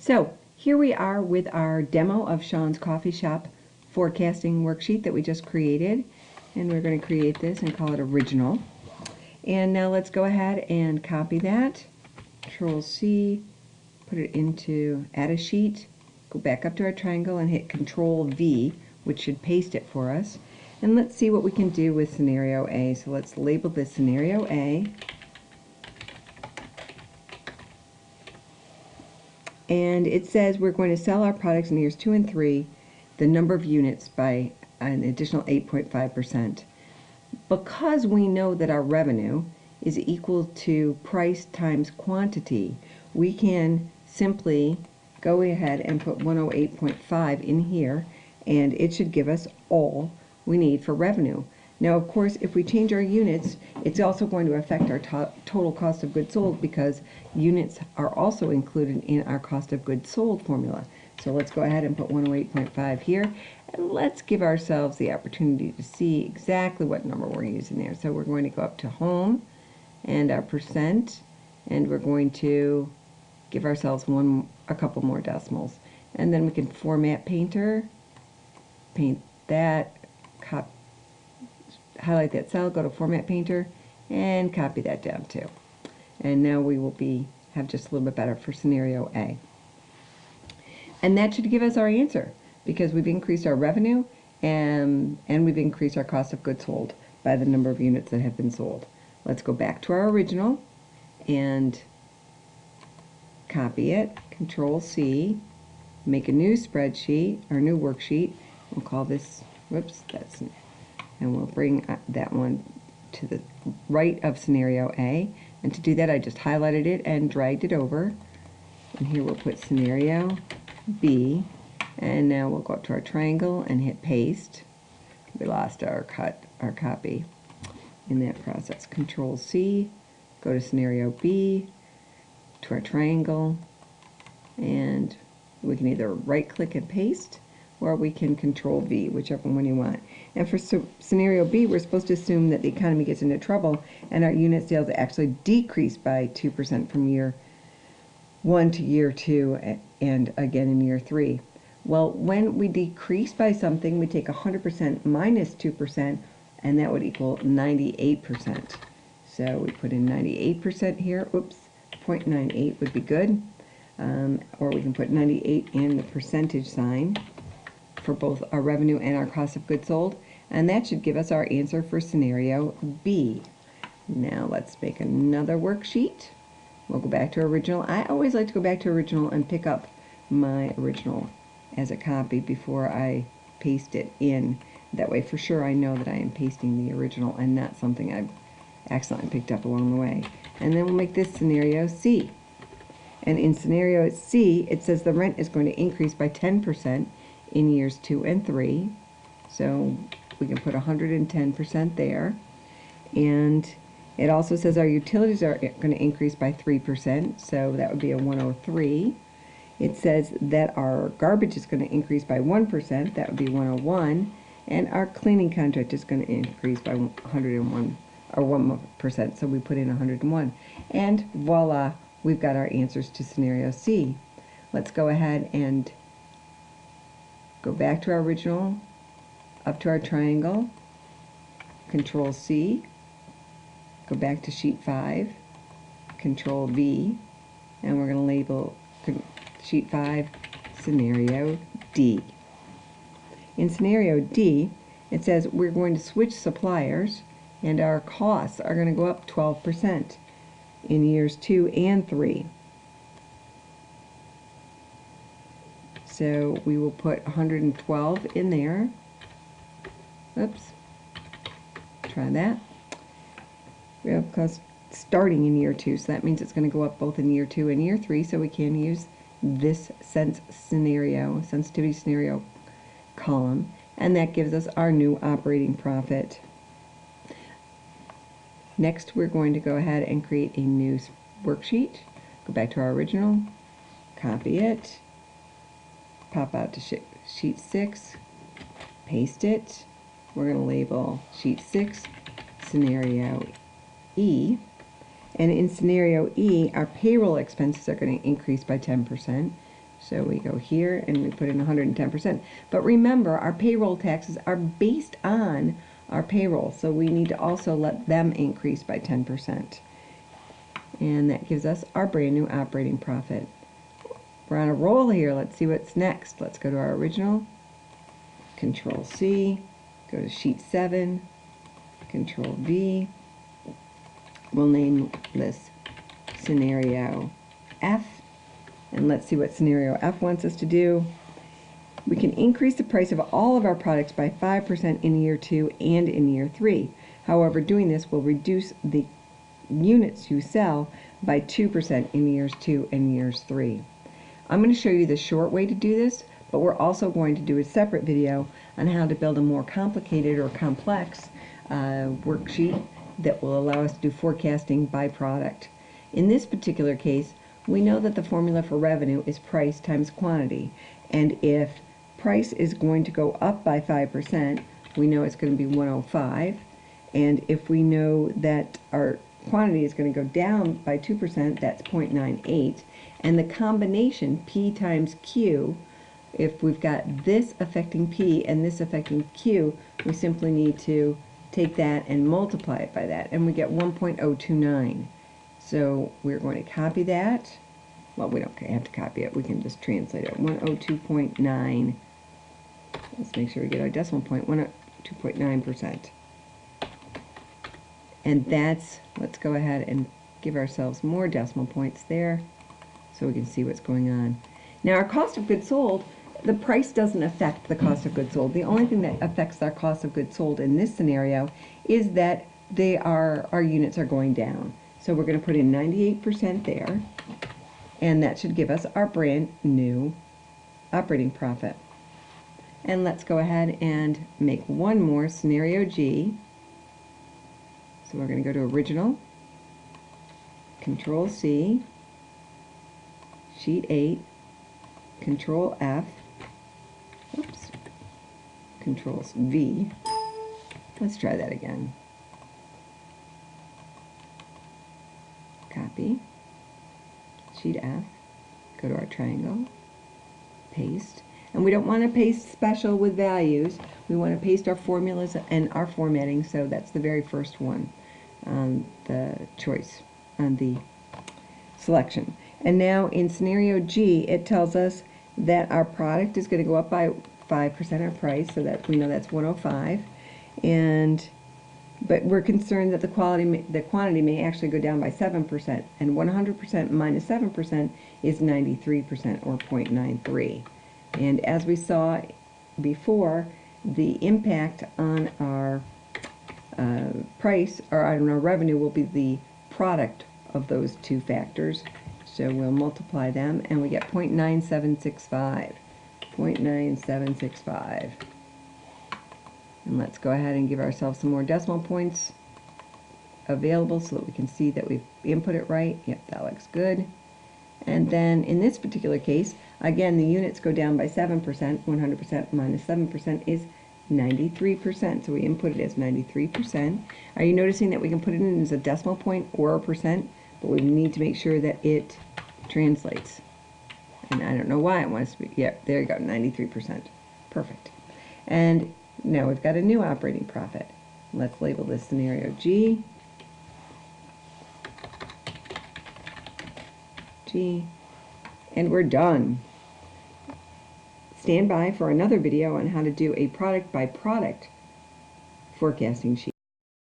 So here we are with our demo of Sean's Coffee Shop forecasting worksheet that we just created. And we're going to create this and call it Original. And now let's go ahead and copy that. Control C, put it into Add a Sheet, go back up to our triangle and hit Control V, which should paste it for us. And let's see what we can do with Scenario A. So let's label this Scenario A. And it says we're going to sell our products in years 2 and 3, the number of units by an additional 8.5%. Because we know that our revenue is equal to price times quantity, we can simply go ahead and put 108.5 in here, and it should give us all we need for revenue. Now, of course, if we change our units, it's also going to affect our total cost of goods sold, because units are also included in our cost of goods sold formula. So let's go ahead and put 108.5 here, and let's give ourselves the opportunity to see exactly what number we're using there. So we're going to go up to Home and our percent, and we're going to give ourselves a couple more decimals. And then we can Format Painter, paint that, highlight that cell, go to Format Painter, and copy that down too. And now we will have just a little bit better for Scenario A. And that should give us our answer, because we've increased our revenue and we've increased our cost of goods sold by the number of units that have been sold. Let's go back to our original and copy it, Control C, make a new spreadsheet, or new worksheet. We'll call this, and we'll bring that one to the right of Scenario A. And to do that, I just highlighted it and dragged it over. And here we'll put Scenario B. And now we'll go up to our triangle and hit Paste. We lost our copy in that process. Control C, go to Scenario B, to our triangle, and we can either right-click and paste, or we can Control V, whichever one you want. And for Scenario B, we're supposed to assume that the economy gets into trouble and our unit sales actually decrease by 2% from year 1 to year 2 and again in year 3. Well, when we decrease by something, we take 100% minus 2%, and that would equal 98%. So we put in 98% here. Oops, 0.98 would be good. Or we can put 98 and the percentage sign for both our revenue and our cost of goods sold, and that should give us our answer for Scenario B. Now let's make another worksheet. We'll go back to Original. I always like to go back to Original and pick up my original as a copy before I paste it in. That way for sure I know that I am pasting the original and not something I've accidentally picked up along the way. And then we'll make this Scenario C. And in Scenario C, it says the rent is going to increase by 10% in years 2 and 3. So we can put 110% there. And it also says our utilities are going to increase by 3%, so that would be a 103. It says that our garbage is going to increase by 1%, that would be 101. And our cleaning contract is going to increase by 101, or 1%, so we put in 101. And voila, we've got our answers to Scenario C. Let's go ahead and go back to our original, up to our triangle, Control C, go back to Sheet 5, Control V, and we're going to label Sheet 5 Scenario D. In Scenario D, it says we're going to switch suppliers, and our costs are going to go up 12% in years 2 and 3. So we will put 112 in there. Oops. Try that. We have cost starting in year 2, so that means it's going to go up both in year 2 and year 3, so we can use this sensitivity scenario column, and that gives us our new operating profit. Next, we're going to go ahead and create a new worksheet. Go back to our original, copy it, pop out to Sheet 6, paste it. We're going to label Sheet 6 Scenario E. And in Scenario E, our payroll expenses are going to increase by 10%. So we go here and we put in 110%. But remember, our payroll taxes are based on our payroll, so we need to also let them increase by 10%. And that gives us our brand new operating profit. We're on a roll here. Let's see what's next. Let's go to our original, Control C, go to sheet 7, Control V. We'll name this scenario F, and let's see what scenario F wants us to do. We can increase the price of all of our products by 5% in year 2 and in year 3. However, doing this will reduce the units you sell by 2% in years 2 and years 3. I'm going to show you the short way to do this, but we're also going to do a separate video on how to build a more complicated or complex worksheet that will allow us to do forecasting by product. In this particular case, we know that the formula for revenue is price times quantity, and if price is going to go up by 5%, we know it's going to be 105, and if we know that our quantity is going to go down by 2%, that's 0.98, and the combination P times Q, if we've got this affecting P and this affecting Q, we simply need to take that and multiply it by that, and we get 1.029. So we're going to copy that. Well, we don't have to copy it. We can just translate it. 102.9. Let's make sure we get our decimal point. 102.9%. And that's, let's go ahead and give ourselves more decimal points there so we can see what's going on. Now our cost of goods sold, the price doesn't affect the cost of goods sold. The only thing that affects our cost of goods sold in this scenario is that our units are going down. So we're going to put in 98% there, and that should give us our brand new operating profit. And let's go ahead and make one more scenario G. So we're going to go to original, Control C, sheet 8, Control F, oops, Control V. Let's try that again. Copy, sheet F, go to our triangle, paste. And we don't want to paste special with values. We want to paste our formulas and our formatting, so that's the very first one, the choice on the selection. And now in scenario G, it tells us that our product is going to go up by 5% our price, so that we know that's 105. But we're concerned that the quantity may actually go down by 7%, and 100% minus 7% is 93%, or 0.93. And as we saw before, the impact on our price, or on our revenue, will be the product of those two factors. So we'll multiply them, and we get 0.9765. 0.9765. And let's go ahead and give ourselves some more decimal points available so that we can see that we've input it right. Yep, that looks good. And then in this particular case, again, the units go down by 7%. 100% minus 7% is 93%. So we input it as 93%. Are you noticing that we can put it in as a decimal point or a percent? But we need to make sure that it translates. And I don't know why it wants to be. Yep, there you go, 93%. Perfect. And now we've got a new operating profit. Let's label this scenario G. G. And we're done. Stand by for another video on how to do a product by product forecasting sheet.